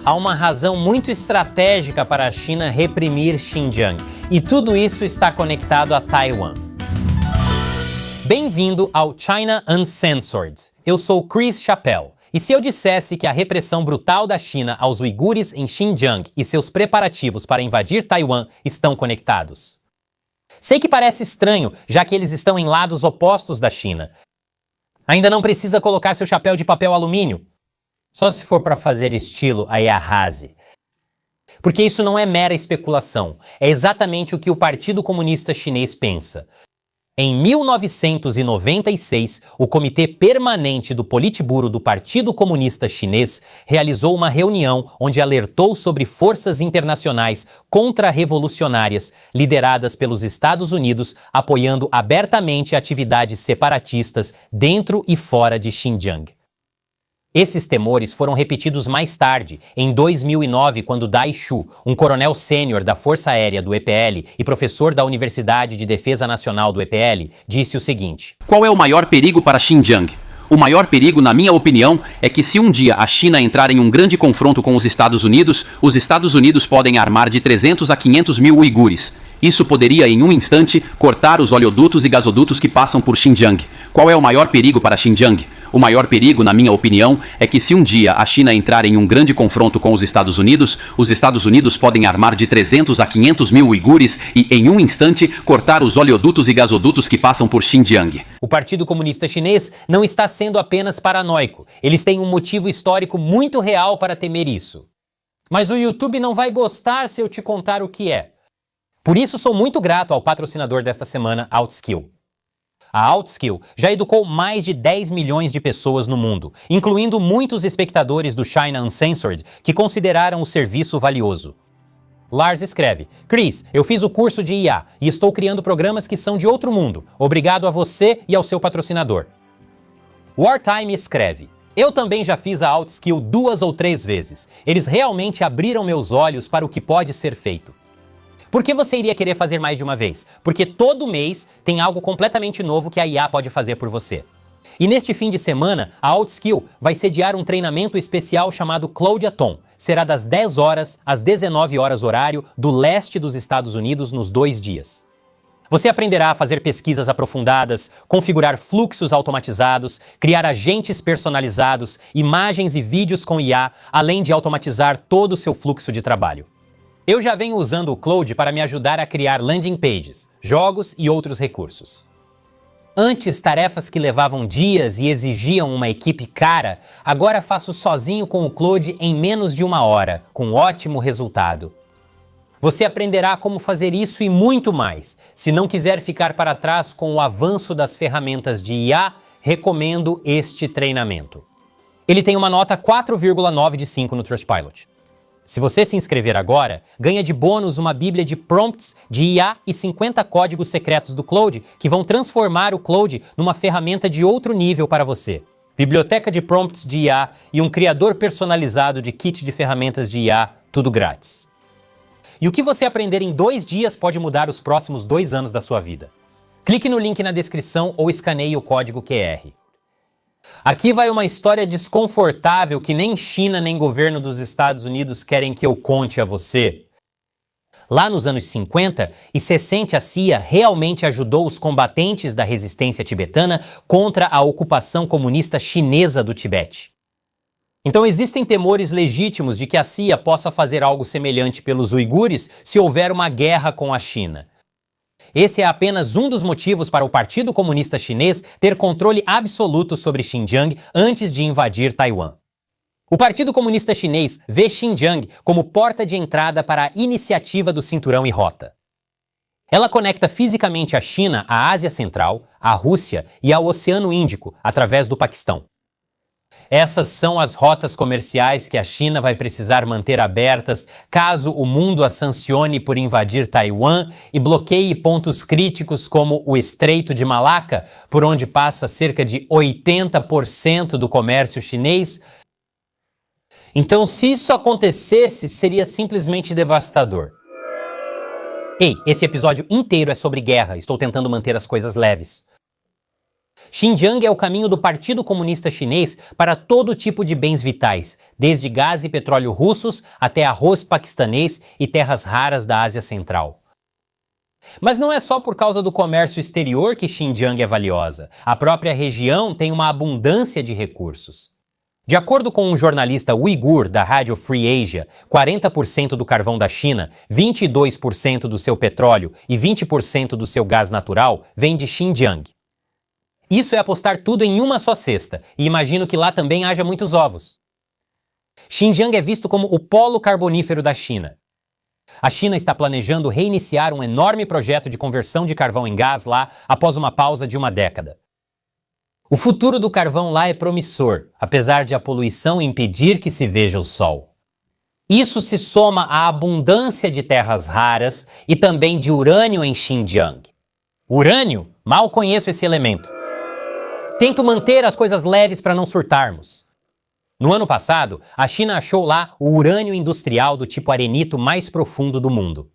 há uma razão muito estratégica para a China reprimir Xinjiang, e tudo isso está conectado a Taiwan. Bem-vindo ao China Uncensored. Eu sou Chris Chappell, e se eu dissesse que a repressão brutal da China aos uigures em Xinjiang e seus preparativos para invadir Taiwan estão conectados? Sei que parece estranho, já que eles estão em lados opostos da China. Ainda não precisa colocar seu chapéu de papel alumínio. Só se for para fazer estilo Ayahase. Porque isso não é mera especulação, é exatamente o que o Partido Comunista Chinês pensa. Em 1996, o Comitê Permanente do Politburo do Partido Comunista Chinês realizou uma reunião onde alertou sobre forças internacionais contra-revolucionárias lideradas pelos Estados Unidos apoiando abertamente atividades separatistas dentro e fora de Xinjiang. Esses temores foram repetidos mais tarde, em 2009, quando Dai Xu, um coronel sênior da Força Aérea do EPL e professor da Universidade de Defesa Nacional do EPL, disse o seguinte: Qual é o maior perigo para Xinjiang? O maior perigo, na minha opinião, é que se um dia a China entrar em um grande confronto com os Estados Unidos podem armar de 300 a 500 mil uigures. Isso poderia, em um instante, cortar os oleodutos e gasodutos que passam por Xinjiang. Qual é o maior perigo para Xinjiang? O maior perigo, na minha opinião, é que se um dia a China entrar em um grande confronto com os Estados Unidos podem armar de 300 a 500 mil uigures e, em um instante, cortar os oleodutos e gasodutos que passam por Xinjiang. O Partido Comunista Chinês não está sendo apenas paranoico. Eles têm um motivo histórico muito real para temer isso. Mas o YouTube não vai gostar se eu te contar o que é. Por isso, sou muito grato ao patrocinador desta semana, Outskill. A Outskill já educou mais de 10 milhões de pessoas no mundo, incluindo muitos espectadores do China Uncensored que consideraram o serviço valioso. Lars escreve: Chris, eu fiz o curso de IA e estou criando programas que são de outro mundo. Obrigado a você e ao seu patrocinador. Wartime escreve: eu também já fiz a Outskill 2 ou 3 vezes. Eles realmente abriram meus olhos para o que pode ser feito. Por que você iria querer fazer mais de uma vez? Porque todo mês tem algo completamente novo que a IA pode fazer por você. E neste fim de semana, a Outskill vai sediar um treinamento especial chamado Cloudathon. Será das 10 horas às 19 horas horário do leste dos Estados Unidos nos 2 dias. Você aprenderá a fazer pesquisas aprofundadas, configurar fluxos automatizados, criar agentes personalizados, imagens e vídeos com IA, além de automatizar todo o seu fluxo de trabalho. Eu já venho usando o Cloud para me ajudar a criar landing pages, jogos e outros recursos. Antes, tarefas que levavam dias e exigiam uma equipe cara, agora faço sozinho com o Cloud em menos de 1 hora, com ótimo resultado. Você aprenderá como fazer isso e muito mais. Se não quiser ficar para trás com o avanço das ferramentas de IA, recomendo este treinamento. Ele tem uma nota 4,9 de 5 no Trustpilot. Se você se inscrever agora, ganha de bônus uma bíblia de prompts de IA e 50 códigos secretos do Cloud que vão transformar o Cloud numa ferramenta de outro nível para você. Biblioteca de prompts de IA e um criador personalizado de kit de ferramentas de IA, tudo grátis. E o que você aprender em 2 dias pode mudar os próximos 2 anos da sua vida. Clique no link na descrição ou escaneie o código QR. Aqui vai uma história desconfortável que nem China nem governo dos Estados Unidos querem que eu conte a você. Lá nos anos 50 e 60, a CIA realmente ajudou os combatentes da resistência tibetana contra a ocupação comunista chinesa do Tibete. Então existem temores legítimos de que a CIA possa fazer algo semelhante pelos uigures se houver uma guerra com a China. Esse é apenas um dos motivos para o Partido Comunista Chinês ter controle absoluto sobre Xinjiang antes de invadir Taiwan. O Partido Comunista Chinês vê Xinjiang como porta de entrada para a iniciativa do Cinturão e Rota. Ela conecta fisicamente a China à Ásia Central, à Rússia e ao Oceano Índico, através do Paquistão. Essas são as rotas comerciais que a China vai precisar manter abertas caso o mundo a sancione por invadir Taiwan e bloqueie pontos críticos como o Estreito de Malaca, por onde passa cerca de 80% do comércio chinês. Então, se isso acontecesse, seria simplesmente devastador. Ei, esse episódio inteiro é sobre guerra, estou tentando manter as coisas leves. Xinjiang é o caminho do Partido Comunista Chinês para todo tipo de bens vitais, desde gás e petróleo russos até arroz paquistanês e terras raras da Ásia Central. Mas não é só por causa do comércio exterior que Xinjiang é valiosa. A própria região tem uma abundância de recursos. De acordo com um jornalista uigur da rádio Free Asia, 40% do carvão da China, 22% do seu petróleo e 20% do seu gás natural vem de Xinjiang. Isso é apostar tudo em uma só cesta, e imagino que lá também haja muitos ovos. Xinjiang é visto como o polo carbonífero da China. A China está planejando reiniciar um enorme projeto de conversão de carvão em gás lá após uma pausa de uma década. O futuro do carvão lá é promissor, apesar de a poluição impedir que se veja o sol. Isso se soma à abundância de terras raras e também de urânio em Xinjiang. Urânio? Mal conheço esse elemento. Tento manter as coisas leves para não surtarmos. No ano passado, a China achou lá o urânio industrial do tipo arenito mais profundo do mundo.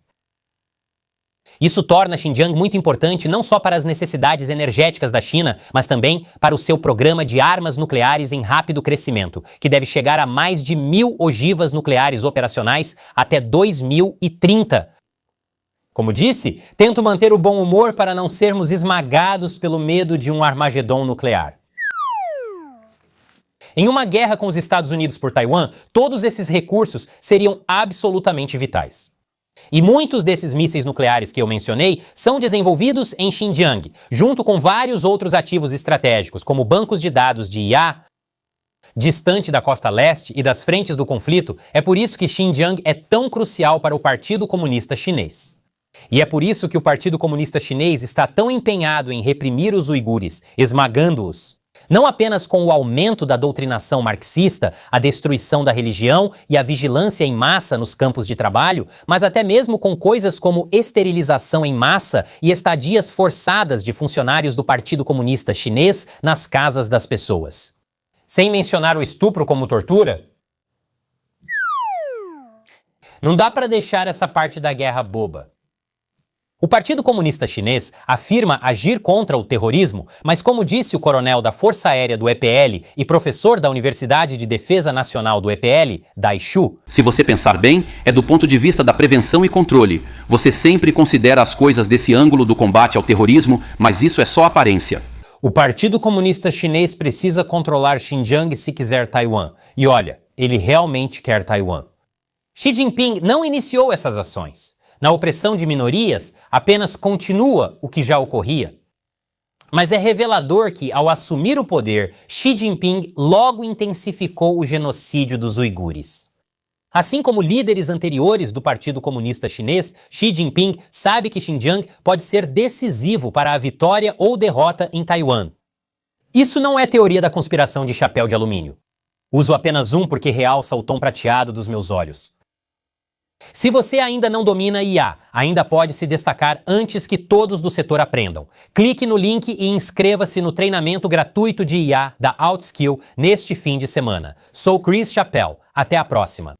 Isso torna Xinjiang muito importante não só para as necessidades energéticas da China, mas também para o seu programa de armas nucleares em rápido crescimento, que deve chegar a mais de 1.000 ogivas nucleares operacionais até 2030. Como disse, tento manter o bom humor para não sermos esmagados pelo medo de um Armagedon nuclear. Em uma guerra com os Estados Unidos por Taiwan, todos esses recursos seriam absolutamente vitais. E muitos desses mísseis nucleares que eu mencionei são desenvolvidos em Xinjiang, junto com vários outros ativos estratégicos, como bancos de dados de IA, distante da costa leste e das frentes do conflito. É por isso que Xinjiang é tão crucial para o Partido Comunista Chinês. E é por isso que o Partido Comunista Chinês está tão empenhado em reprimir os uigures, esmagando-os. Não apenas com o aumento da doutrinação marxista, a destruição da religião e a vigilância em massa nos campos de trabalho, mas até mesmo com coisas como esterilização em massa e estadias forçadas de funcionários do Partido Comunista Chinês nas casas das pessoas. Sem mencionar o estupro como tortura? Não dá para deixar essa parte da guerra boba. O Partido Comunista Chinês afirma agir contra o terrorismo, mas como disse o coronel da Força Aérea do EPL e professor da Universidade de Defesa Nacional do EPL, Dai Shu, se você pensar bem, é do ponto de vista da prevenção e controle. Você sempre considera as coisas desse ângulo do combate ao terrorismo, mas isso é só aparência. O Partido Comunista Chinês precisa controlar Xinjiang se quiser Taiwan. E olha, ele realmente quer Taiwan. Xi Jinping não iniciou essas ações. Na opressão de minorias, apenas continua o que já ocorria. Mas é revelador que, ao assumir o poder, Xi Jinping logo intensificou o genocídio dos uigures. Assim como líderes anteriores do Partido Comunista Chinês, Xi Jinping sabe que Xinjiang pode ser decisivo para a vitória ou derrota em Taiwan. Isso não é teoria da conspiração de chapéu de alumínio. Uso apenas um porque realça o tom prateado dos meus olhos. Se você ainda não domina IA, ainda pode se destacar antes que todos do setor aprendam. Clique no link e inscreva-se no treinamento gratuito de IA da OutSkill neste fim de semana. Sou Chris Chappell. Até a próxima.